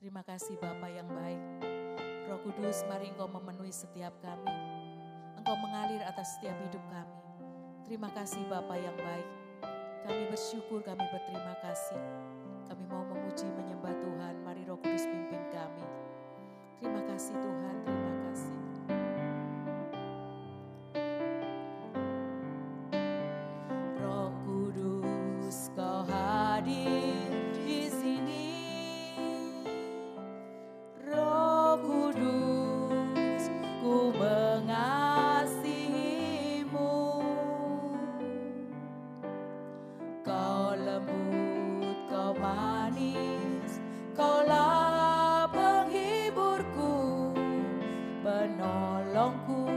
Terima kasih Bapa yang baik. Roh Kudus, mari Engkau memenuhi setiap kami. Engkau mengalir atas setiap hidup kami. Terima kasih Bapa yang baik. Kami bersyukur, kami berterima kasih. Kami mau memuji, menyembah Tuhan. Mari Roh Kudus pimpin kami. Terima kasih Tuhan, terima kasih. Roh Kudus, Kau hadir di sini. Roh Kudus, ku mengasihimu. Kau lembut, Kau manis, Kaulah penghiburku, penolongku,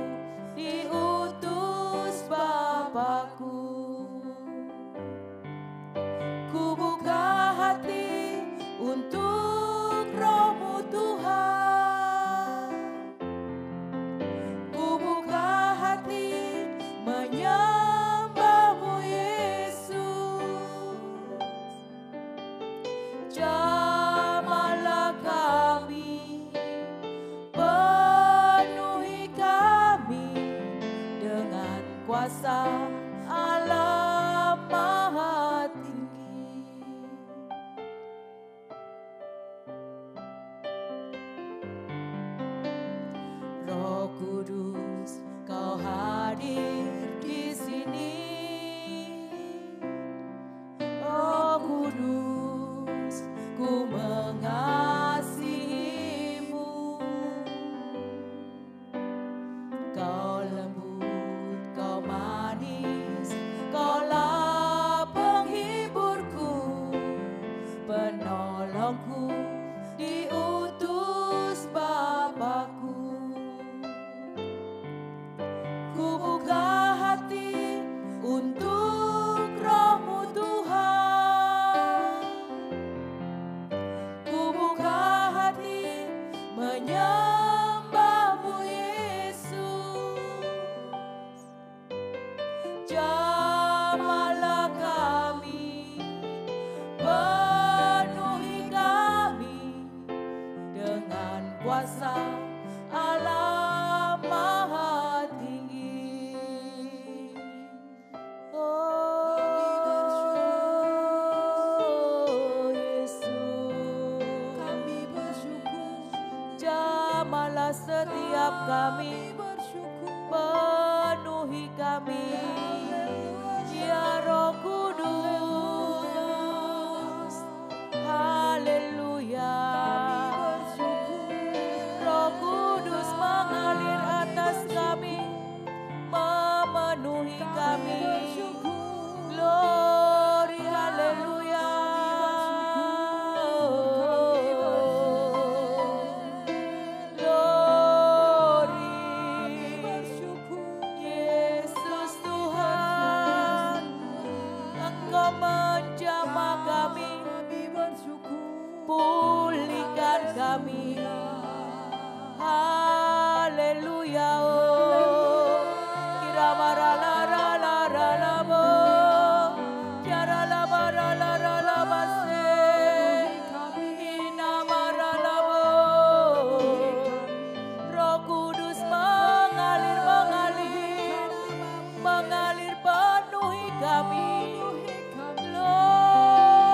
diutus Bapakku. Ku buka hati untuk Roh-Mu Tuhan. Ku buka hati menyembah-Mu Yesus. Jamahlah kami, penuhi kami dengan kuasa Allah Maha Tinggi. Roh Kudus, Kau hadir di sini. Roh Kudus, ku mengasihimu. Kau lembut, Kau manis, Kaulah penghiburku, penolongku, diutus Bapakku. Ku buka hati untuk Roh-Mu Tuhan. Ku buka hati menyembah-Mu Yesus. Jamahlah kami, penuhi kami dengan kuasa Allah Maha Tinggi. Oh Yesus, kami bersyukur. Jamahlah setiap kami, penuhi kami. Ya Roh Kudus, haleluya. Roh Kudus mengalir atas kami, memenuhi kami. Glory, haleluya. Glory, Yesus Tuhan, Engkau menjamah kami, pulihkan kami. Haleluya. Oh, kiramaralalalabo, tiaralamaralalalabase, inamaralabo. Roh Kudus mengalir, mengalir, mengalir penuhi kami. Gloria,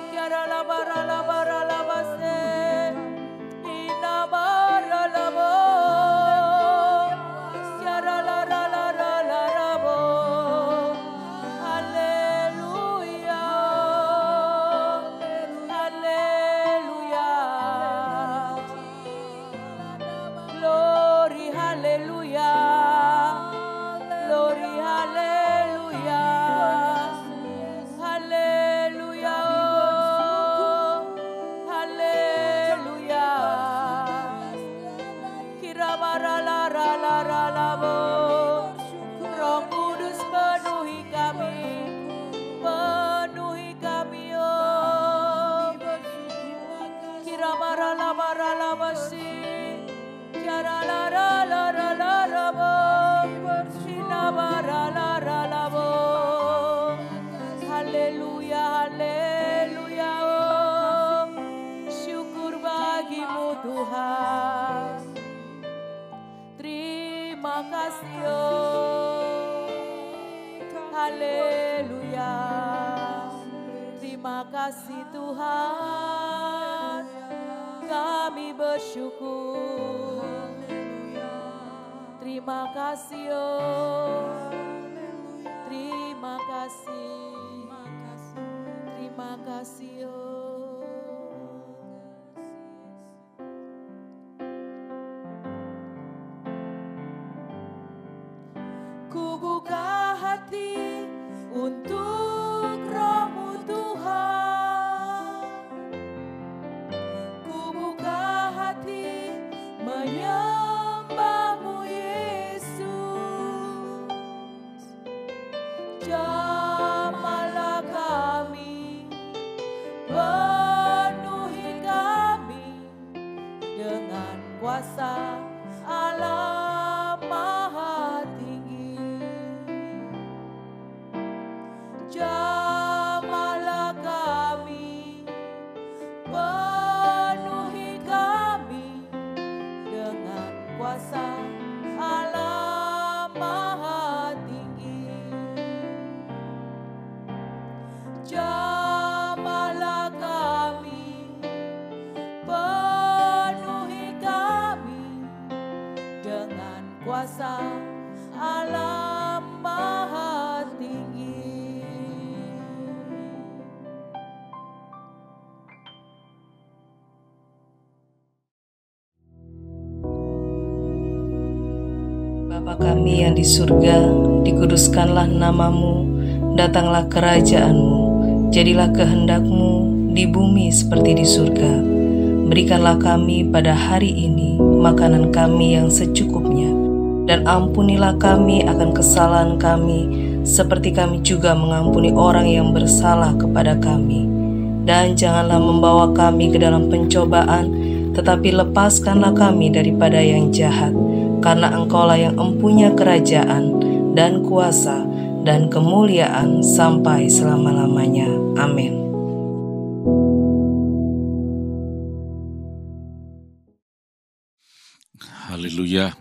tiaralamaralabalabase, inamaralabo, tiaralalarararabo. Haleluya, haleluya. Glory, haleluya. Glory, haleluya. Haleluya, oh, haleluya. Kiramaralalaralabo. Roh Kudus penuhi kami, penuhi kami, oh. Kiramaralamaralabasi, tiaralalarararabo, inamaralalalabo. Haleluya, haleluya, oh. Tuhan. Terima kasih, oh haleluya. Terima kasih Tuhan, kami bersyukur. Terima kasih, oh terima kasih. Terima kasih, oh. Ku buka hati untuk Roh-Mu Tuhan. Ku buka hati menyembah-Mu Yesus. Jamahlah kami, penuhi kami dengan kuasa Allah Maha Tinggi. Jamahlah kami, penuhi kami dengan kuasa Allah Maha Tinggi. Jamahlah kami, penuhi kami dengan kuasa Allah Maha Tinggi. Bapa kami yang di surga, dikuduskanlah nama-Mu, datanglah kerajaan-Mu, jadilah kehendak-Mu di bumi seperti di surga. Berikanlah kami pada hari ini makanan kami yang secukupnya, dan ampunilah kami akan kesalahan kami, seperti kami juga mengampuni orang yang bersalah kepada kami. Dan janganlah membawa kami ke dalam pencobaan, tetapi lepaskanlah kami daripada yang jahat. Karena Engkaulah yang empunya kerajaan dan kuasa dan kemuliaan sampai selama-lamanya. Amin. Haleluya.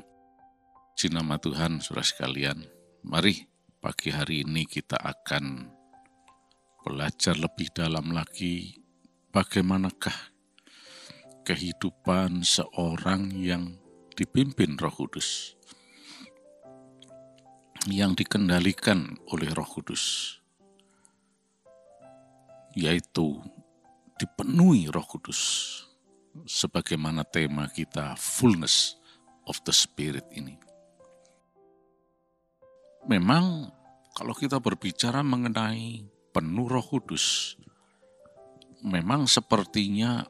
Puji nama Tuhan, saudara sekalian. Mari pagi hari ini kita akan belajar lebih dalam lagi bagaimanakah kehidupan seorang yang dipimpin Roh Kudus, yang dikendalikan oleh Roh Kudus, yaitu dipenuhi Roh Kudus, sebagaimana tema kita fullness of the Spirit ini. Memang kalau kita berbicara mengenai penuh Roh Kudus, memang sepertinya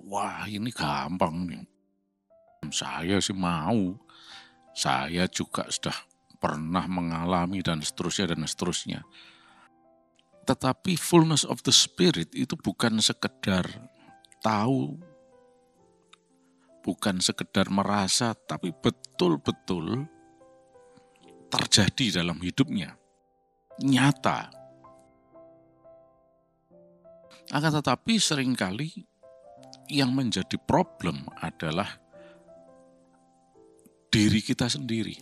wah ini gampang nih. Saya sih mau, saya juga sudah pernah mengalami dan seterusnya. Tetapi fullness of the Spirit itu bukan sekedar tahu, bukan sekedar merasa, tapi betul-betul terjadi dalam hidupnya, nyata. Akan tetapi seringkali yang menjadi problem adalah diri kita sendiri.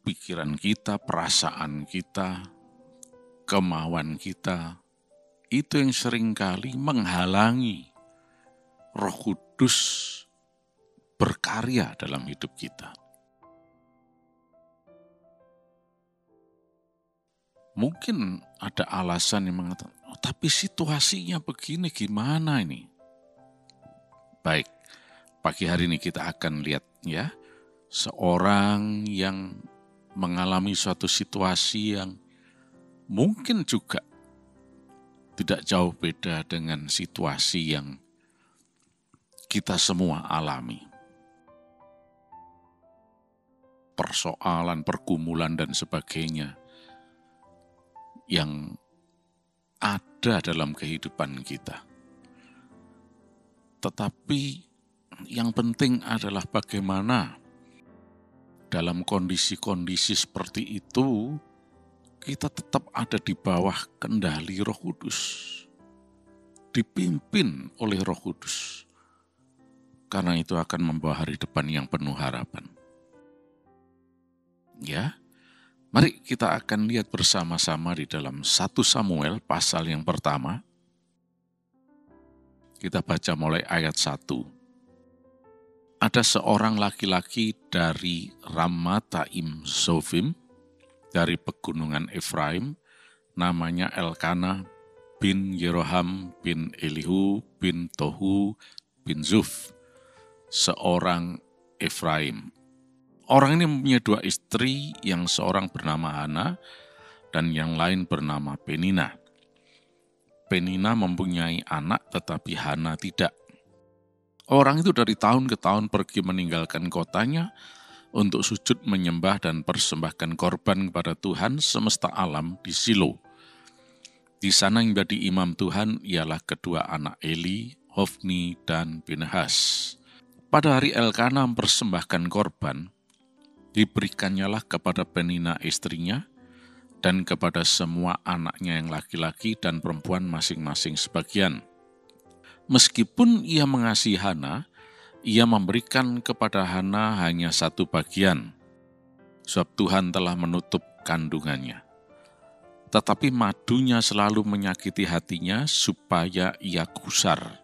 Pikiran kita, perasaan kita, kemauan kita, itu yang seringkali menghalangi Roh Kudus berkarya dalam hidup kita. Mungkin ada alasan yang mengatakan, oh, tapi situasinya begini, gimana ini? Baik, pagi hari ini kita akan lihat ya, seorang yang mengalami suatu situasi yang mungkin juga tidak jauh beda dengan situasi yang kita semua alami. Persoalan, pergumulan dan sebagainya yang ada dalam kehidupan kita. Tetapi yang penting adalah bagaimana dalam kondisi-kondisi seperti itu kita tetap ada di bawah kendali Roh Kudus. dipimpin oleh Roh Kudus. Karena itu akan membawa hari depan yang penuh harapan. Ya, mari kita akan lihat bersama-sama di dalam 1 Samuel pasal yang pertama. Kita baca mulai ayat 1. Ada seorang laki-laki dari Ramataim Zofim, dari pegunungan Efraim, namanya Elkana bin Yeroham bin Elihu bin Tohu bin Zuf, seorang Efraim. Orang ini mempunyai 2 istri, yang seorang bernama Hana dan yang lain bernama Penina. Penina mempunyai anak tetapi Hana tidak. Orang itu dari tahun ke tahun pergi meninggalkan kotanya untuk sujud menyembah dan persembahkan korban kepada Tuhan semesta alam di Silo. Di sana yang menjadi imam Tuhan ialah kedua anak Eli, Hofni dan Pinehas. Pada hari Elkana mempersembahkan korban, diberikannya kepada Penina istrinya dan kepada semua anaknya yang laki-laki dan perempuan masing-masing sebagian. Meskipun ia mengasihi Hana, ia memberikan kepada Hana hanya 1 bagian, sebab Tuhan telah menutup kandungannya. Tetapi madunya selalu menyakiti hatinya supaya ia gusar,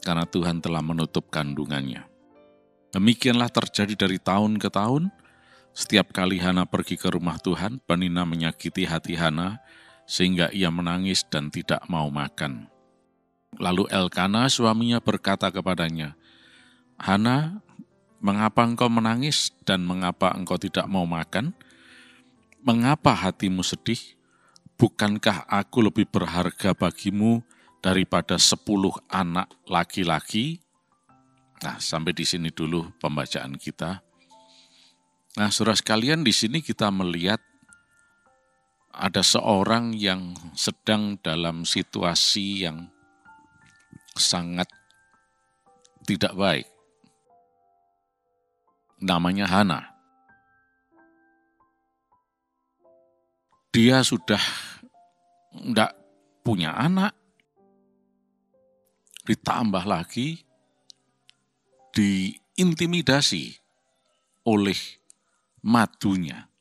karena Tuhan telah menutup kandungannya. Demikianlah terjadi dari tahun ke tahun. Setiap kali Hana pergi ke rumah Tuhan, Penina menyakiti hati Hana sehingga ia menangis dan tidak mau makan. Lalu Elkana suaminya berkata kepadanya, "Hana, mengapa engkau menangis dan mengapa engkau tidak mau makan? Mengapa hatimu sedih? Bukankah aku lebih berharga bagimu daripada 10 anak laki-laki?" Nah, sampai di sini dulu pembacaan kita. Nah, saudara sekalian, di sini kita melihat ada seorang yang sedang dalam situasi yang sangat tidak baik. Namanya Hana. Dia sudah tidak punya anak, ditambah lagi diintimidasi oleh madunya.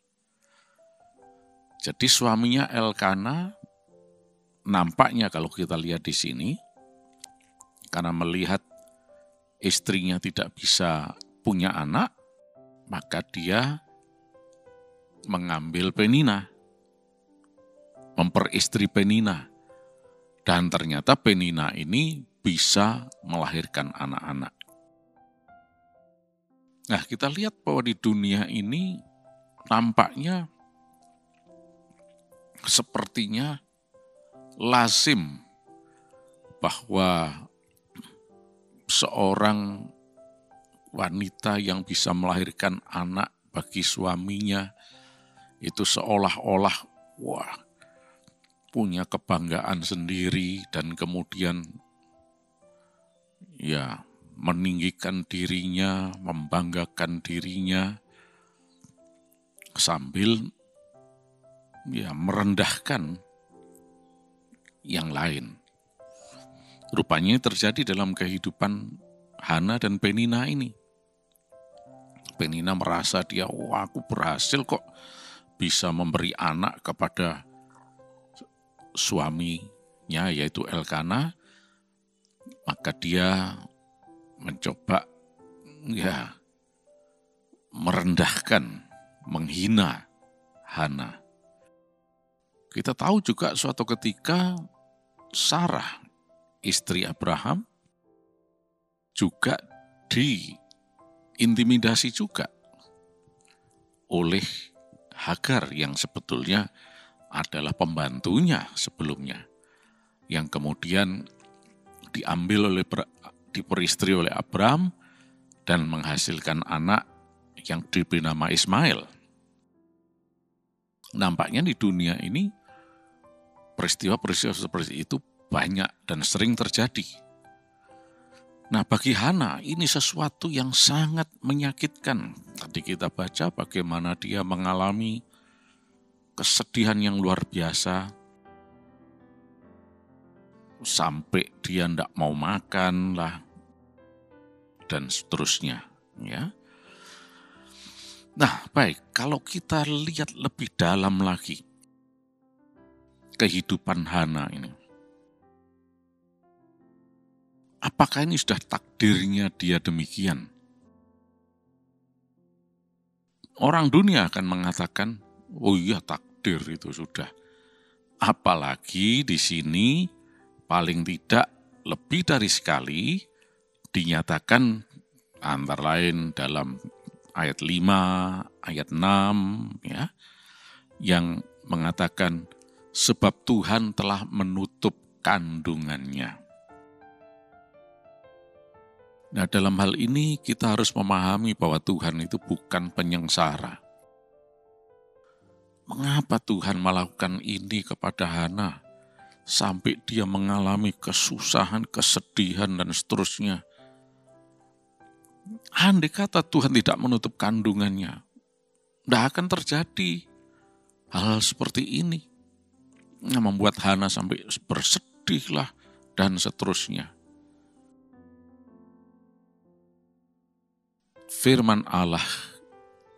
Jadi suaminya Elkana nampaknya kalau kita lihat di sini, karena melihat istrinya tidak bisa punya anak, maka dia mengambil Penina, memperistri Penina. Dan ternyata Penina ini bisa melahirkan anak-anak. Nah, kita lihat bahwa di dunia ini nampaknya sepertinya lazim bahwa seorang wanita yang bisa melahirkan anak bagi suaminya itu seolah-olah punya kebanggaan sendiri dan kemudian meninggikan dirinya, membanggakan dirinya, sambil merendahkan yang lain. Rupanya terjadi dalam kehidupan Hana dan Penina ini. Penina merasa aku berhasil kok bisa memberi anak kepada suaminya, yaitu Elkana. Maka dia mencoba merendahkan, menghina Hana. Kita tahu juga suatu ketika Sarah, istri Abraham, juga diintimidasi juga oleh Hagar yang sebetulnya adalah pembantunya sebelumnya, yang kemudian diperistri oleh Abraham dan menghasilkan anak yang diberi nama Ismail. Nampaknya di dunia ini peristiwa-peristiwa seperti itu banyak dan sering terjadi. Nah, bagi Hana ini sesuatu yang sangat menyakitkan. Tadi kita baca bagaimana dia mengalami kesedihan yang luar biasa. sampai dia tidak mau makan lah, dan seterusnya. Ya. Nah, baik, kalau kita lihat lebih dalam lagi kehidupan Hana ini, apakah ini sudah takdirnya dia demikian? Orang dunia akan mengatakan, oh iya takdir itu sudah. Apalagi di sini paling tidak lebih dari sekali dinyatakan antara lain dalam ayat 5, ayat 6 ya, yang mengatakan sebab Tuhan telah menutup kandungannya. Nah, dalam hal ini kita harus memahami bahwa Tuhan itu bukan penyengsara. Mengapa Tuhan melakukan ini kepada Hana sampai dia mengalami kesusahan, kesedihan, dan seterusnya? Andai kata Tuhan tidak menutup kandungannya, tidak akan terjadi hal seperti ini. Yang membuat Hana sampai bersedihlah dan seterusnya. Firman Allah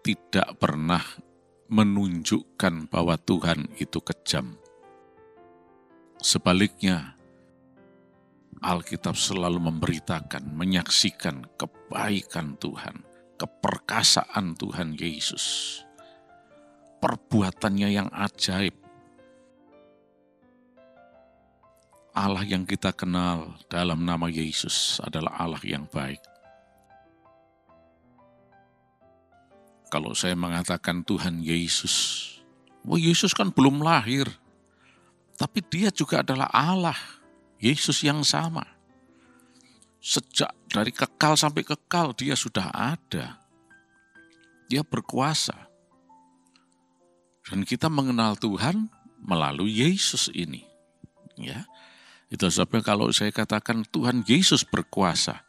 tidak pernah menunjukkan bahwa Tuhan itu kejam. Sebaliknya, Alkitab selalu memberitakan, menyaksikan kebaikan Tuhan, keperkasaan Tuhan Yesus, perbuatannya yang ajaib. Allah yang kita kenal dalam nama Yesus adalah Allah yang baik. Kalau saya mengatakan Tuhan Yesus, Yesus kan belum lahir, tapi dia juga adalah Allah, Yesus yang sama. Sejak dari kekal sampai kekal dia sudah ada. Dia berkuasa. Dan kita mengenal Tuhan melalui Yesus ini. Ya. Itu sebabnya kalau saya katakan Tuhan Yesus berkuasa,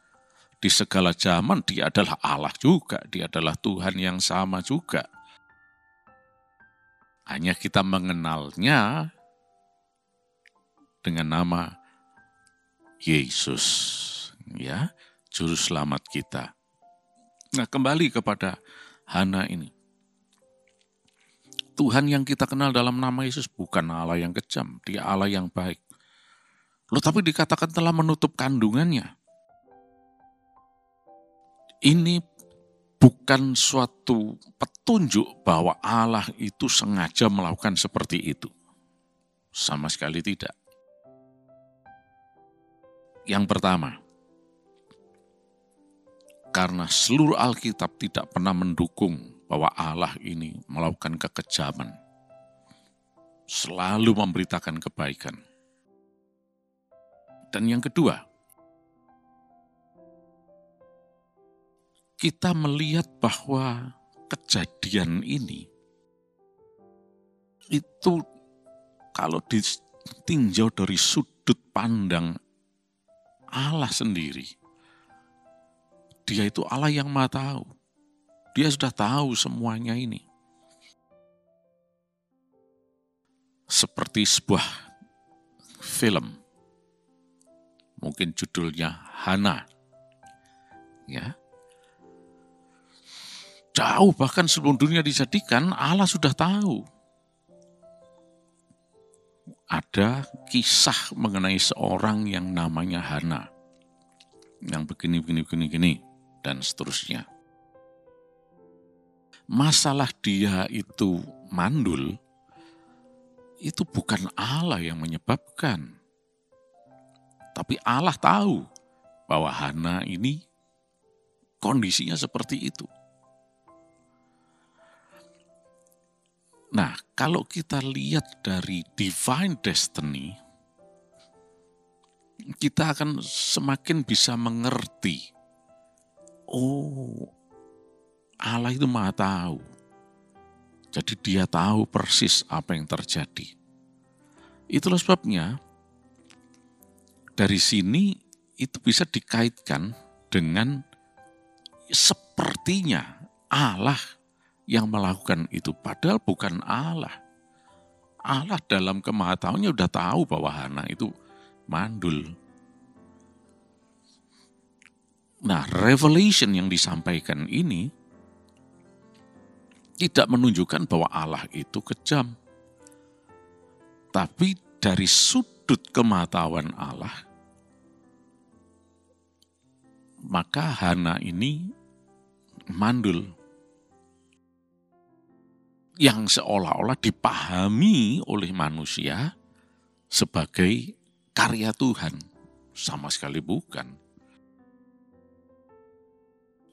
di segala zaman dia adalah Allah juga, dia adalah Tuhan yang sama juga. Hanya kita mengenalnya dengan nama Yesus, ya, juru selamat kita. Nah, kembali kepada Hana ini. Tuhan yang kita kenal dalam nama Yesus bukan Allah yang kejam, dia Allah yang baik. Loh, tapi dikatakan telah menutup kandungannya. Ini bukan suatu petunjuk bahwa Allah itu sengaja melakukan seperti itu. Sama sekali tidak. Yang pertama, karena seluruh Alkitab tidak pernah mendukung bahwa Allah ini melakukan kekejaman. Selalu memberitakan kebaikan. Dan yang kedua, kita melihat bahwa kejadian ini itu kalau ditinjau dari sudut pandang Allah sendiri, dia itu Allah yang Maha Tahu. Dia sudah tahu semuanya ini. Seperti sebuah film, mungkin judulnya Hana, ya. Jauh bahkan sebelum dunia dijadikan, Allah sudah tahu. Ada kisah mengenai seorang yang namanya Hana. Yang begini, dan seterusnya. Masalah dia itu mandul, itu bukan Allah yang menyebabkan. Tapi Allah tahu bahwa Hana ini kondisinya seperti itu. Nah, kalau kita lihat dari divine destiny, kita akan semakin bisa mengerti. Oh, Allah itu Maha Tahu. Jadi dia tahu persis apa yang terjadi. Itulah sebabnya, dari sini itu bisa dikaitkan dengan sepertinya Allah yang melakukan itu, padahal bukan Allah. Allah dalam kemahatauannya sudah tahu bahwa Hana itu mandul. Nah, revelation yang disampaikan ini tidak menunjukkan bahwa Allah itu kejam. Tapi dari sudut kematahuan Allah, maka Hana ini mandul. Yang seolah-olah dipahami oleh manusia sebagai karya Tuhan. Sama sekali bukan.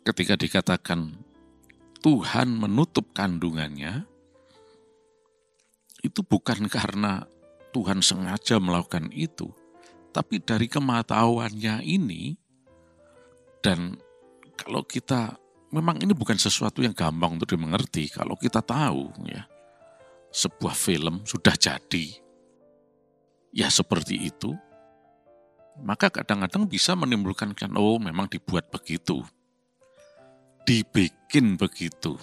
Ketika dikatakan Tuhan menutup kandungannya, itu bukan karena Tuhan sengaja melakukan itu, tapi dari kematahuannya ini. Dan kalau kita, memang ini bukan sesuatu yang gampang untuk dimengerti. Kalau kita tahu ya, sebuah film sudah jadi, ya seperti itu, maka kadang-kadang bisa menimbulkan, oh memang dibuat begitu, dibikin begitu.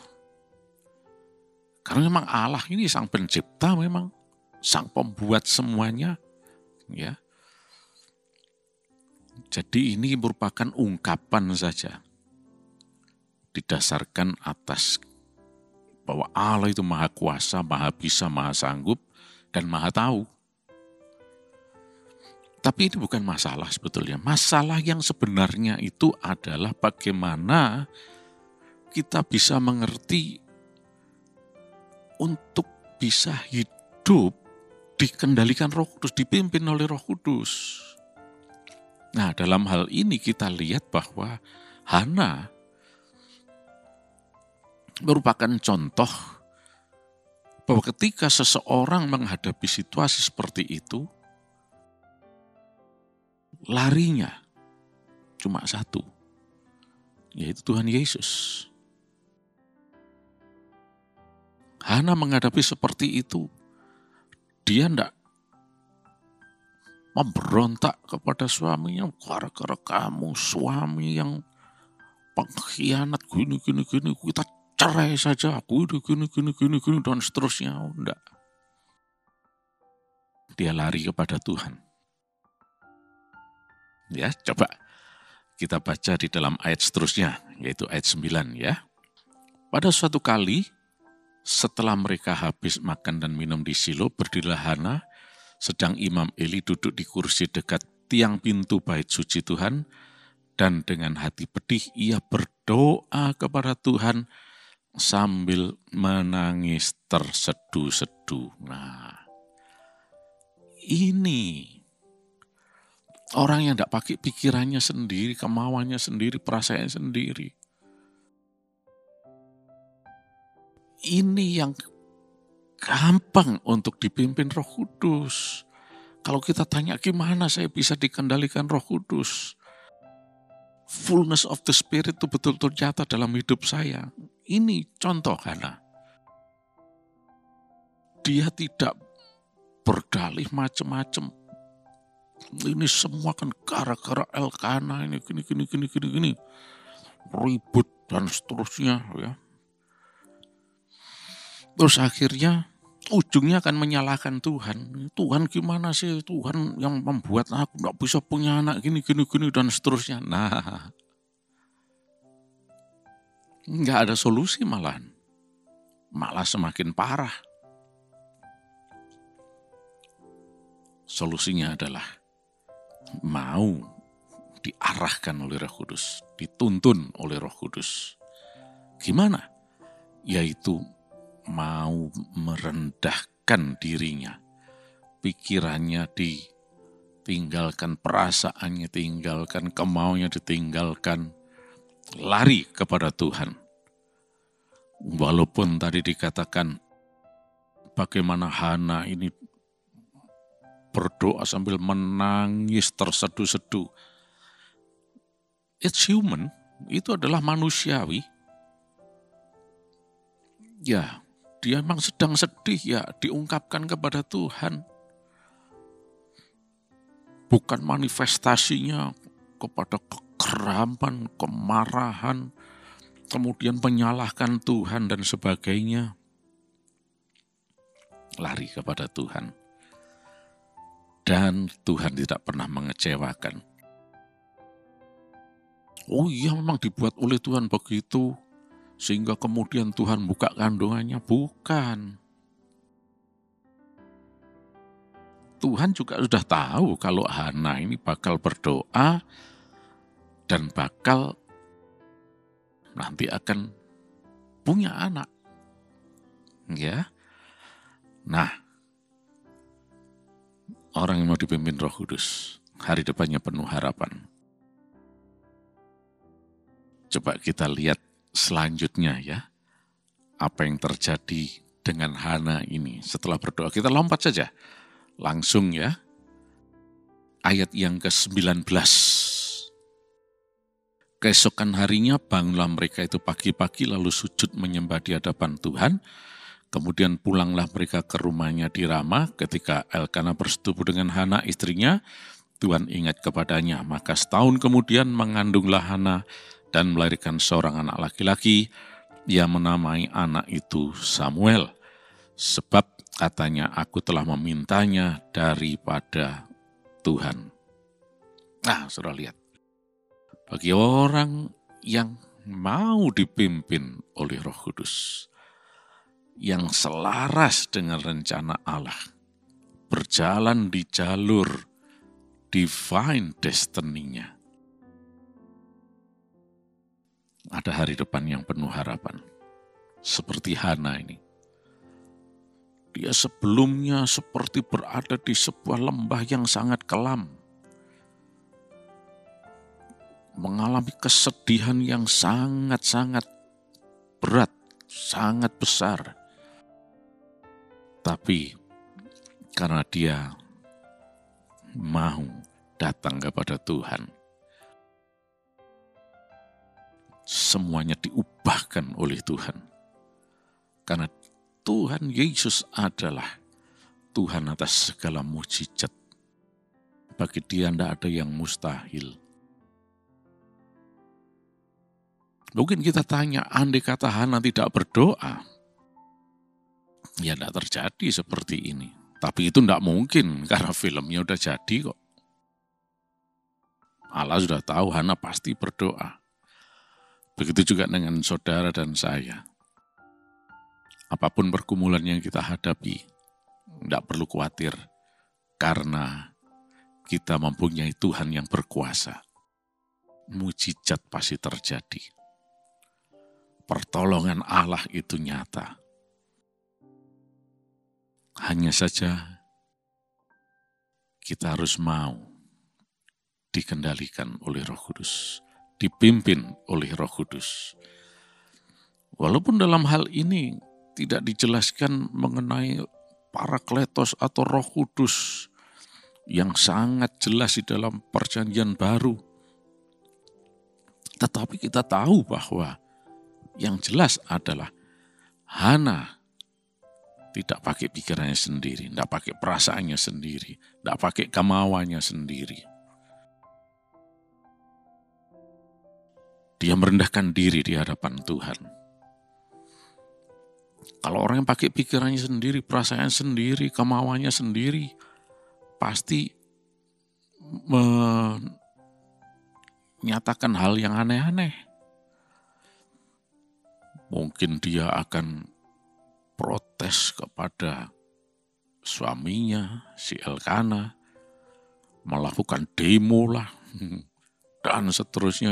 Karena memang Allah ini sang pencipta, memang sang pembuat semuanya, ya. Jadi ini merupakan ungkapan saja, didasarkan atas bahwa Allah itu maha kuasa, maha bisa, maha sanggup, dan maha tahu. Tapi ini bukan masalah sebetulnya. Masalah yang sebenarnya itu adalah bagaimana kita bisa mengerti untuk bisa hidup dikendalikan Roh Kudus, dipimpin oleh Roh Kudus. Nah, dalam hal ini kita lihat bahwa Hana merupakan contoh bahwa ketika seseorang menghadapi situasi seperti itu, larinya cuma satu, yaitu Tuhan Yesus. Hana menghadapi seperti itu, dia tidak memberontak kepada suaminya, gara-gara kamu suami yang pengkhianat, gini, kita cerai saja, aku gini, dan seterusnya. Enggak. Dia lari kepada Tuhan. Ya, coba kita baca di dalam ayat seterusnya, yaitu ayat 9 ya. Pada suatu kali, setelah mereka habis makan dan minum di Shilo, berdirilah Hana, sedang Imam Eli duduk di kursi dekat tiang pintu bait suci Tuhan, dan dengan hati pedih ia berdoa kepada Tuhan sambil menangis terseduh-seduh. Nah, ini orang yang tidak pakai pikirannya sendiri, kemauannya sendiri, perasaannya sendiri. Ini yang gampang untuk dipimpin Roh Kudus. Kalau kita tanya gimana saya bisa dikendalikan Roh Kudus, fullness of the Spirit itu betul-betul nyata dalam hidup saya. Ini contoh Hana. Dia tidak berdalih macam-macam. Ini semua kan gara-gara Elkana ini gini. Ribut dan seterusnya ya. Terus akhirnya ujungnya akan menyalahkan Tuhan. Tuhan gimana sih? Tuhan yang membuat aku gak bisa punya anak gini dan seterusnya. Nah, gak ada solusi malah semakin parah. Solusinya adalah mau diarahkan oleh Roh Kudus, dituntun oleh Roh Kudus. Gimana? Yaitu mau merendahkan dirinya, pikirannya ditinggalkan, perasaannya ditinggalkan, kemauannya ditinggalkan, lari kepada Tuhan. Walaupun tadi dikatakan bagaimana Hana ini berdoa sambil menangis terseduh-seduh. It's human, itu adalah manusiawi. Ya, dia memang sedang sedih ya, diungkapkan kepada Tuhan. Bukan manifestasinya kepada kekeraman, kemarahan, kemudian menyalahkan Tuhan dan sebagainya. Lari kepada Tuhan. dan Tuhan tidak pernah mengecewakan. Oh iya, memang dibuat oleh Tuhan begitu, sehingga kemudian Tuhan buka kandungannya. Bukan. Tuhan juga sudah tahu kalau Hana ini bakal berdoa dan bakal nanti akan punya anak. Ya. Nah, orang yang mau dipimpin Roh Kudus, hari depannya penuh harapan. Coba kita lihat selanjutnya ya, apa yang terjadi dengan Hana ini setelah berdoa. Kita lompat saja, langsung ya, ayat yang ke-19. Keesokan harinya bangunlah mereka itu pagi-pagi lalu sujud menyembah di hadapan Tuhan. Kemudian pulanglah mereka ke rumahnya di Rama. Ketika Elkana bersetubuh dengan Hana istrinya, Tuhan ingat kepadanya. Maka setahun kemudian mengandunglah Hana dan melahirkan seorang anak laki-laki. Ia menamai anak itu Samuel. Sebab katanya, aku telah memintanya daripada Tuhan. Nah, saudara lihat. Bagi orang yang mau dipimpin oleh Roh Kudus, yang selaras dengan rencana Allah, berjalan di jalur divine destiny-nya, ada hari depan yang penuh harapan. Seperti Hana ini. Dia sebelumnya seperti berada di sebuah lembah yang sangat kelam. Mengalami kesedihan yang sangat-sangat berat, sangat besar. Tapi karena dia mau datang kepada Tuhan, semuanya diubahkan oleh Tuhan. Karena Tuhan Yesus adalah Tuhan atas segala mukjizat. Bagi Dia tidak ada yang mustahil. Mungkin kita tanya, andai kata Hana tidak berdoa, ya tidak terjadi seperti ini. Tapi itu tidak mungkin, karena filmnya udah jadi kok. Allah sudah tahu Hana pasti berdoa. Begitu juga dengan saudara dan saya. Apapun pergumulan yang kita hadapi, tidak perlu khawatir, karena kita mempunyai Tuhan yang berkuasa. Mukjizat pasti terjadi. Pertolongan Allah itu nyata. Hanya saja kita harus mau dikendalikan oleh Roh Kudus, dipimpin oleh Roh Kudus. Walaupun dalam hal ini tidak dijelaskan mengenai Parakletos atau Roh Kudus yang sangat jelas di dalam Perjanjian Baru. Tetapi kita tahu bahwa yang jelas adalah Hana tidak pakai pikirannya sendiri, tidak pakai perasaannya sendiri, tidak pakai kemauannya sendiri. Dia merendahkan diri di hadapan Tuhan. Kalau orang yang pakai pikirannya sendiri, perasaannya sendiri, kemauannya sendiri, pasti menyatakan hal yang aneh-aneh. Mungkin dia akan protes kepada suaminya, si Elkana, melakukan demo lah, dan seterusnya.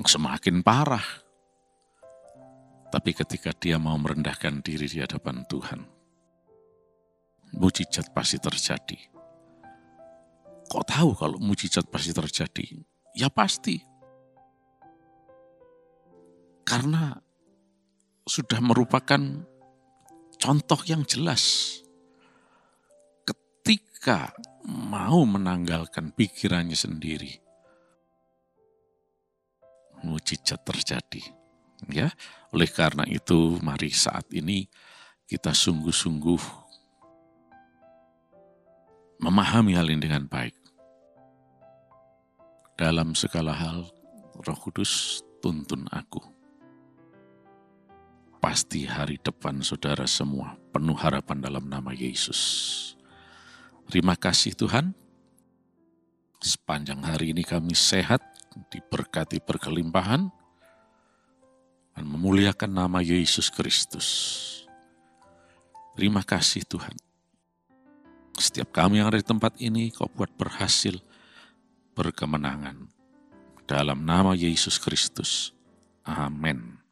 Semakin parah. Tapi ketika dia mau merendahkan diri di hadapan Tuhan, mukjizat pasti terjadi. Kok tahu kalau mukjizat pasti terjadi? Ya pasti. Karena sudah merupakan contoh yang jelas. Ketika mau menanggalkan pikirannya sendiri, mukjizat terjadi. Ya, oleh karena itu mari saat ini kita sungguh-sungguh memahami hal ini dengan baik. Dalam segala hal, Roh Kudus tuntun aku. Pasti hari depan saudara semua penuh harapan dalam nama Yesus. Terima kasih Tuhan, sepanjang hari ini kami sehat, diberkati berkelimpahan, dan memuliakan nama Yesus Kristus. Terima kasih Tuhan. Setiap kami yang ada di tempat ini, Kau buat berhasil, berkemenangan. Dalam nama Yesus Kristus. Amin.